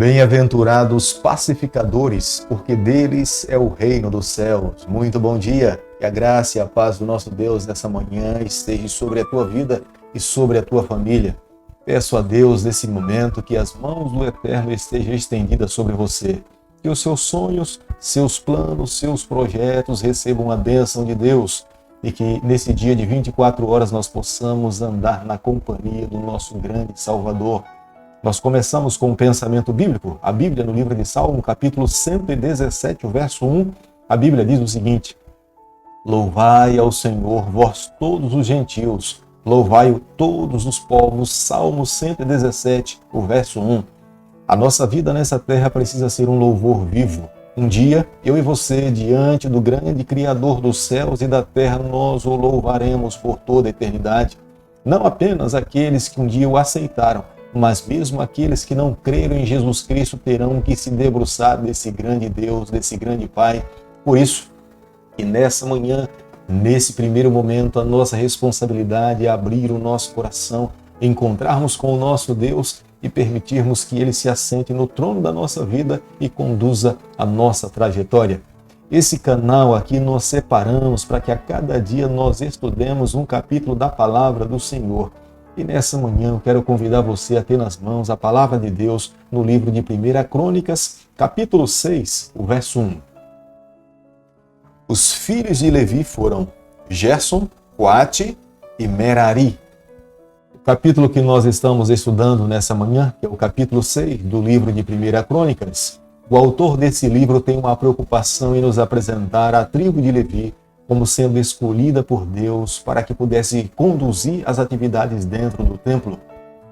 Bem-aventurados pacificadores, porque deles é o reino dos céus. Muito bom dia, que a graça e a paz do nosso Deus nessa manhã esteja sobre a tua vida e sobre a tua família. Peço a Deus nesse momento que as mãos do Eterno estejam estendidas sobre você, que os seus sonhos, seus planos, seus projetos recebam a bênção de Deus e que nesse dia de 24 horas nós possamos andar na companhia do nosso grande Salvador. Nós começamos com um pensamento bíblico. A Bíblia, no livro de Salmo, capítulo 117, o verso 1, a Bíblia diz o seguinte: Louvai ao Senhor, vós todos os gentios, louvai-o todos os povos. Salmo 117, o verso 1. A nossa vida nessa terra precisa ser um louvor vivo. Um dia, eu e você, diante do grande Criador dos céus e da terra, nós o louvaremos por toda a eternidade. Não apenas aqueles que um dia o aceitaram, mas mesmo aqueles que não creram em Jesus Cristo terão que se debruçar desse grande Deus, desse grande Pai. Por isso, que nessa manhã, nesse primeiro momento, a nossa responsabilidade é abrir o nosso coração, encontrarmos com o nosso Deus e permitirmos que Ele se assente no trono da nossa vida e conduza a nossa trajetória. Esse canal aqui nós separamos para que a cada dia nós estudemos um capítulo da palavra do Senhor. E nessa manhã eu quero convidar você a ter nas mãos a palavra de Deus no livro de 1 Crônicas, capítulo 6, o verso 1. Os filhos de Levi foram Gerson, Coate e Merari. O capítulo que nós estamos estudando nessa manhã, que é o capítulo 6 do livro de 1 Crônicas, o autor desse livro tem uma preocupação em nos apresentar a tribo de Levi como sendo escolhida por Deus para que pudesse conduzir as atividades dentro do templo.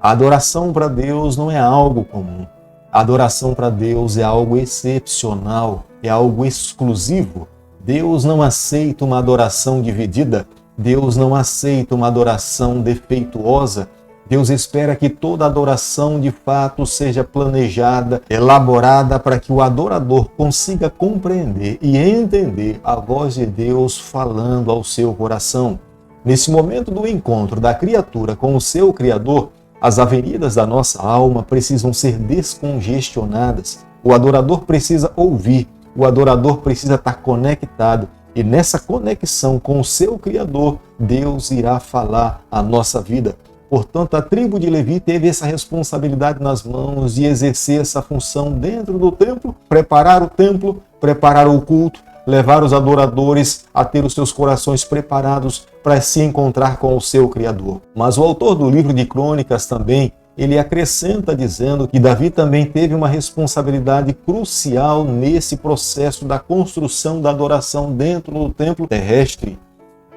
A adoração para Deus não é algo comum. A adoração para Deus é algo excepcional, é algo exclusivo. Deus não aceita uma adoração dividida. Deus não aceita uma adoração defeituosa. Deus espera que toda adoração de fato seja planejada, elaborada para que o adorador consiga compreender e entender a voz de Deus falando ao seu coração. Nesse momento do encontro da criatura com o seu Criador, as avenidas da nossa alma precisam ser descongestionadas. O adorador precisa ouvir, o adorador precisa estar conectado. E nessa conexão com o seu Criador, Deus irá falar a nossa vida. Portanto, a tribo de Levi teve essa responsabilidade nas mãos de exercer essa função dentro do templo, preparar o templo, preparar o culto, levar os adoradores a ter os seus corações preparados para se encontrar com o seu Criador. Mas o autor do livro de Crônicas também, ele acrescenta dizendo que Davi também teve uma responsabilidade crucial nesse processo da construção da adoração dentro do templo terrestre.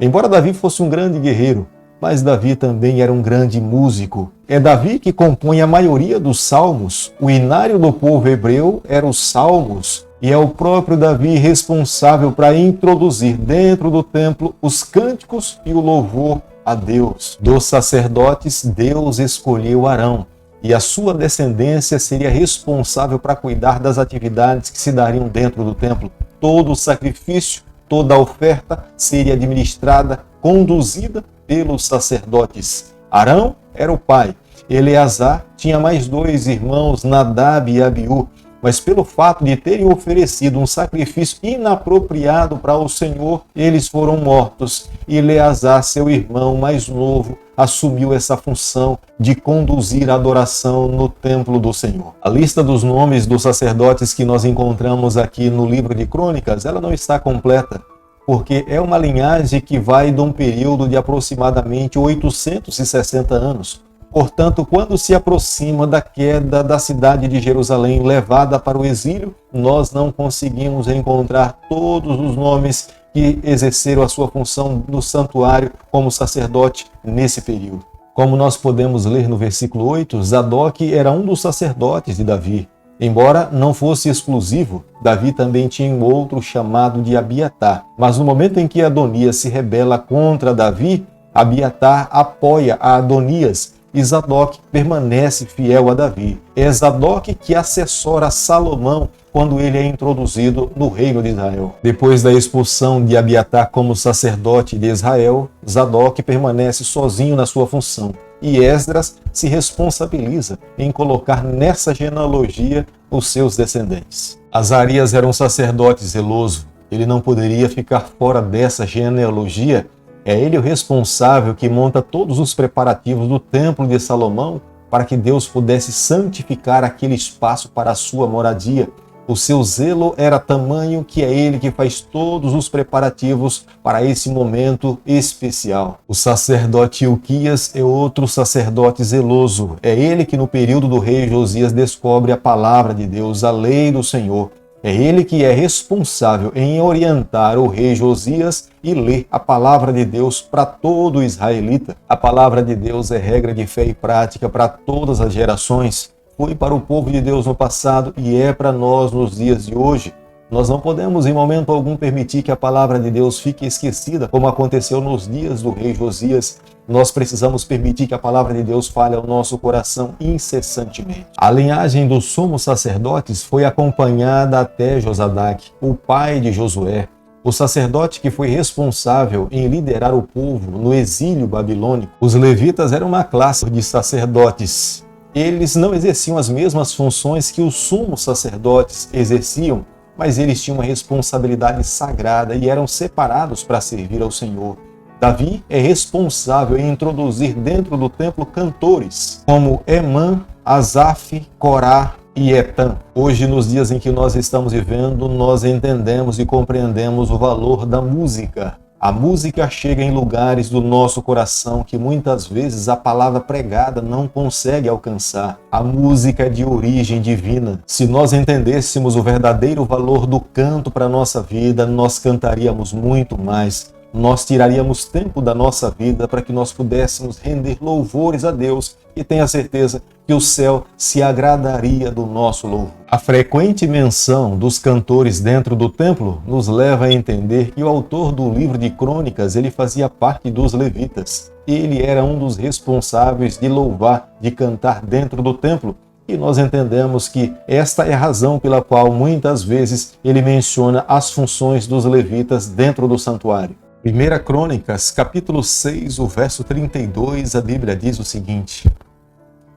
Embora Davi fosse um grande guerreiro, mas Davi também era um grande músico. É Davi que compõe a maioria dos salmos. O inário do povo hebreu era os salmos, e é o próprio Davi responsável para introduzir dentro do templo os cânticos e o louvor a Deus. Dos sacerdotes, Deus escolheu Arão, e a sua descendência seria responsável para cuidar das atividades que se dariam dentro do templo. Todo o sacrifício, toda a oferta seria administrada, conduzida pelos sacerdotes. Arão era o pai. Eleazar tinha mais dois irmãos, Nadab e Abiú, mas pelo fato de terem oferecido um sacrifício inapropriado para o Senhor, eles foram mortos. E Eleazar, seu irmão mais novo, assumiu essa função de conduzir a adoração no templo do Senhor. A lista dos nomes dos sacerdotes que nós encontramos aqui no livro de Crônicas, ela não está completa, porque é uma linhagem que vai de um período de aproximadamente 860 anos. Portanto, quando se aproxima da queda da cidade de Jerusalém, levada para o exílio, nós não conseguimos encontrar todos os nomes que exerceram a sua função no santuário como sacerdote nesse período. Como nós podemos ler no versículo 8, Zadok era um dos sacerdotes de Davi. Embora não fosse exclusivo, Davi também tinha um outro chamado de Abiatar. Mas no momento em que Adonias se rebela contra Davi, Abiatar apoia a Adonias e Zadok permanece fiel a Davi. É Zadok que assessora Salomão quando ele é introduzido no reino de Israel. Depois da expulsão de Abiatar como sacerdote de Israel, Zadok permanece sozinho na sua função. E Esdras se responsabiliza em colocar nessa genealogia os seus descendentes. Azarias era um sacerdote zeloso. Ele não poderia ficar fora dessa genealogia. É ele o responsável que monta todos os preparativos do templo de Salomão para que Deus pudesse santificar aquele espaço para a sua moradia. O seu zelo era tamanho que é ele que faz todos os preparativos para esse momento especial. O sacerdote Ilquias é outro sacerdote zeloso. É ele que no período do rei Josias descobre a palavra de Deus, a lei do Senhor. É ele que é responsável em orientar o rei Josias e ler a palavra de Deus para todo israelita. A palavra de Deus é regra de fé e prática para todas as gerações. Foi para o povo de Deus no passado e é para nós nos dias de hoje. Nós não podemos em momento algum permitir que a palavra de Deus fique esquecida, como aconteceu nos dias do rei Josias. Nós precisamos permitir que a palavra de Deus fale ao nosso coração incessantemente. A linhagem dos sumos sacerdotes foi acompanhada até Josadac, o pai de Josué, o sacerdote que foi responsável em liderar o povo no exílio babilônico. Os levitas eram uma classe de sacerdotes. Eles não exerciam as mesmas funções que os sumos sacerdotes exerciam, mas eles tinham uma responsabilidade sagrada e eram separados para servir ao Senhor. Davi é responsável em introduzir dentro do templo cantores, como Emã, Asaf, Corá e Etan. Hoje, nos dias em que nós estamos vivendo, nós entendemos e compreendemos o valor da música. A música chega em lugares do nosso coração que muitas vezes a palavra pregada não consegue alcançar. A música é de origem divina. Se nós entendêssemos o verdadeiro valor do canto para a nossa vida, nós cantaríamos muito mais. Nós tiraríamos tempo da nossa vida para que nós pudéssemos render louvores a Deus e tenha certeza que o céu se agradaria do nosso louvor. A frequente menção dos cantores dentro do templo nos leva a entender que o autor do livro de Crônicas ele fazia parte dos levitas. Ele era um dos responsáveis de louvar, de cantar dentro do templo. E nós entendemos que esta é a razão pela qual muitas vezes ele menciona as funções dos levitas dentro do santuário. 1 Crônicas, capítulo 6, o verso 32, a Bíblia diz o seguinte: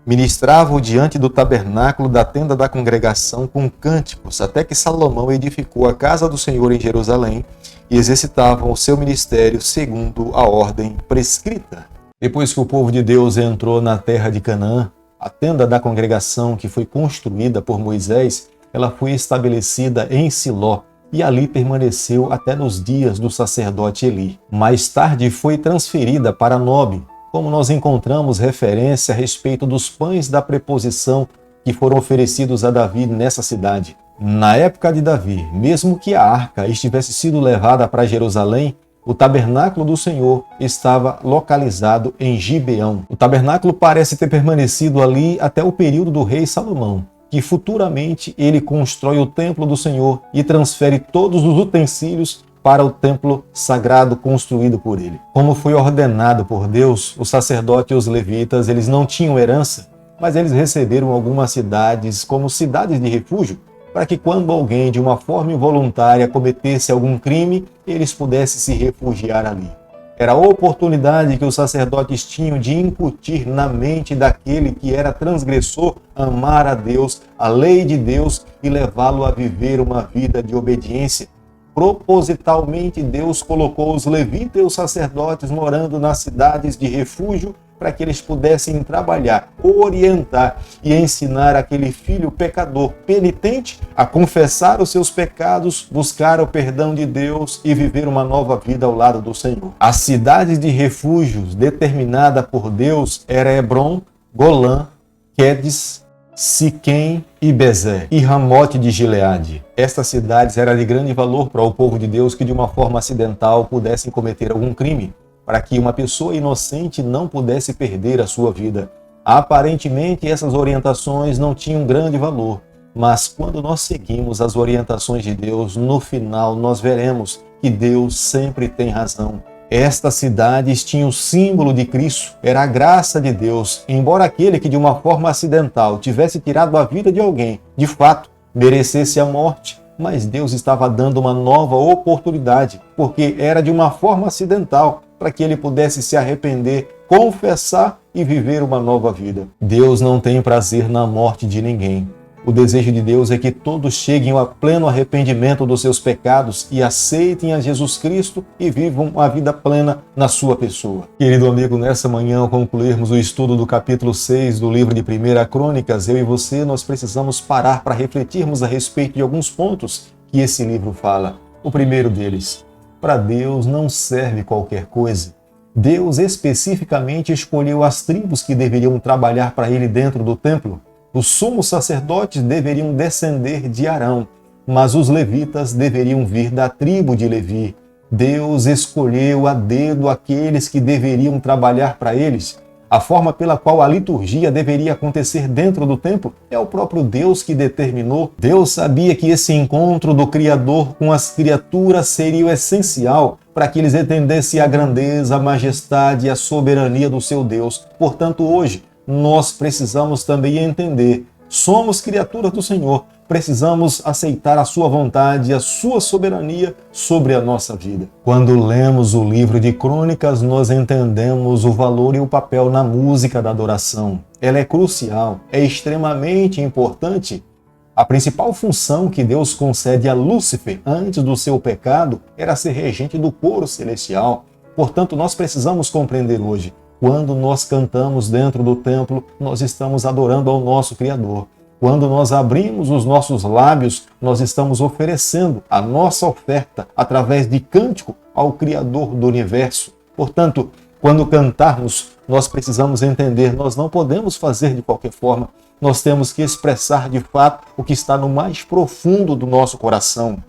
Ministravam diante do tabernáculo da tenda da congregação com cânticos, até que Salomão edificou a casa do Senhor em Jerusalém e exercitavam o seu ministério segundo a ordem prescrita. Depois que o povo de Deus entrou na terra de Canaã, a tenda da congregação que foi construída por Moisés, ela foi estabelecida em Siló, e ali permaneceu até nos dias do sacerdote Eli. Mais tarde foi transferida para Nob, como nós encontramos referência a respeito dos pães da preposição que foram oferecidos a Davi nessa cidade. Na época de Davi, mesmo que a arca estivesse sido levada para Jerusalém, o tabernáculo do Senhor estava localizado em Gibeão. O tabernáculo parece ter permanecido ali até o período do rei Salomão, que futuramente ele constrói o templo do Senhor e transfere todos os utensílios para o templo sagrado construído por ele. Como foi ordenado por Deus, o sacerdote e os levitas, eles não tinham herança, mas eles receberam algumas cidades como cidades de refúgio, para que quando alguém de uma forma involuntária cometesse algum crime, eles pudessem se refugiar ali. Era a oportunidade que os sacerdotes tinham de incutir na mente daquele que era transgressor amar a Deus, a lei de Deus e levá-lo a viver uma vida de obediência. Propositalmente, Deus colocou os levitas e os sacerdotes morando nas cidades de refúgio para que eles pudessem trabalhar, orientar e ensinar aquele filho pecador penitente a confessar os seus pecados, buscar o perdão de Deus e viver uma nova vida ao lado do Senhor. As cidades de refúgios determinada por Deus eram Hebron, Golã, Quedes, Siquém e Bezé e Ramote de Gileade. Estas cidades eram de grande valor para o povo de Deus que de uma forma acidental pudessem cometer algum crime, para que uma pessoa inocente não pudesse perder a sua vida. Aparentemente, essas orientações não tinham grande valor, mas quando nós seguimos as orientações de Deus, no final nós veremos que Deus sempre tem razão. Estas cidades tinham o símbolo de Cristo, era a graça de Deus. Embora aquele que de uma forma acidental tivesse tirado a vida de alguém, de fato, merecesse a morte, mas Deus estava dando uma nova oportunidade, porque era de uma forma acidental, para que ele pudesse se arrepender, confessar e viver uma nova vida. Deus não tem prazer na morte de ninguém. O desejo de Deus é que todos cheguem a pleno arrependimento dos seus pecados e aceitem a Jesus Cristo e vivam uma vida plena na sua pessoa. Querido amigo, nessa manhã, ao concluirmos o estudo do capítulo 6 do livro de 1 Crônicas, eu e você, nós precisamos parar para refletirmos a respeito de alguns pontos que esse livro fala. O primeiro deles: para Deus não serve qualquer coisa. Deus especificamente escolheu as tribos que deveriam trabalhar para ele dentro do templo. Os sumos sacerdotes deveriam descender de Arão, mas os levitas deveriam vir da tribo de Levi. Deus escolheu a dedo aqueles que deveriam trabalhar para eles. A forma pela qual a liturgia deveria acontecer dentro do templo é o próprio Deus que determinou. Deus sabia que esse encontro do Criador com as criaturas seria o essencial para que eles entendessem a grandeza, a majestade e a soberania do seu Deus. Portanto, hoje, nós precisamos também entender, somos criaturas do Senhor, precisamos aceitar a sua vontade e a sua soberania sobre a nossa vida. Quando lemos o livro de Crônicas, nós entendemos o valor e o papel na música da adoração. Ela é crucial, é extremamente importante. A principal função que Deus concede a Lúcifer antes do seu pecado era ser regente do coro celestial. Portanto, nós precisamos compreender hoje: quando nós cantamos dentro do templo, nós estamos adorando ao nosso Criador. Quando nós abrimos os nossos lábios, nós estamos oferecendo a nossa oferta através de cântico ao Criador do universo. Portanto, quando cantarmos, nós precisamos entender, nós não podemos fazer de qualquer forma. Nós temos que expressar de fato o que está no mais profundo do nosso coração.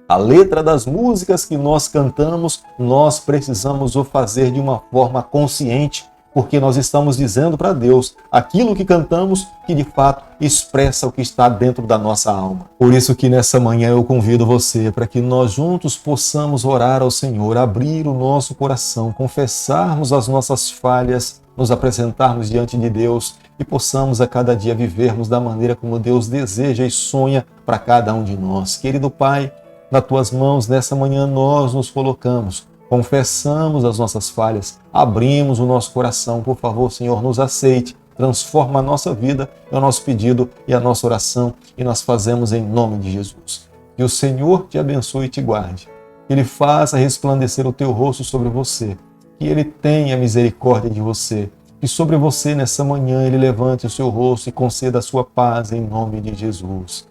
A letra das músicas que nós cantamos, nós precisamos o fazer de uma forma consciente, porque nós estamos dizendo para Deus aquilo que cantamos que de fato expressa o que está dentro da nossa alma. Por isso que nessa manhã eu convido você para que nós juntos possamos orar ao Senhor, abrir o nosso coração, confessarmos as nossas falhas, nos apresentarmos diante de Deus e possamos a cada dia vivermos da maneira como Deus deseja e sonha para cada um de nós. Querido Pai, nas tuas mãos, nessa manhã, nós nos colocamos, confessamos as nossas falhas, abrimos o nosso coração. Por favor, Senhor, nos aceite, transforma a nossa vida, é o nosso pedido e a nossa oração, e nós fazemos em nome de Jesus. Que o Senhor te abençoe e te guarde, que Ele faça resplandecer o teu rosto sobre você, que Ele tenha misericórdia de você, que sobre você, nessa manhã, Ele levante o seu rosto e conceda a sua paz em nome de Jesus.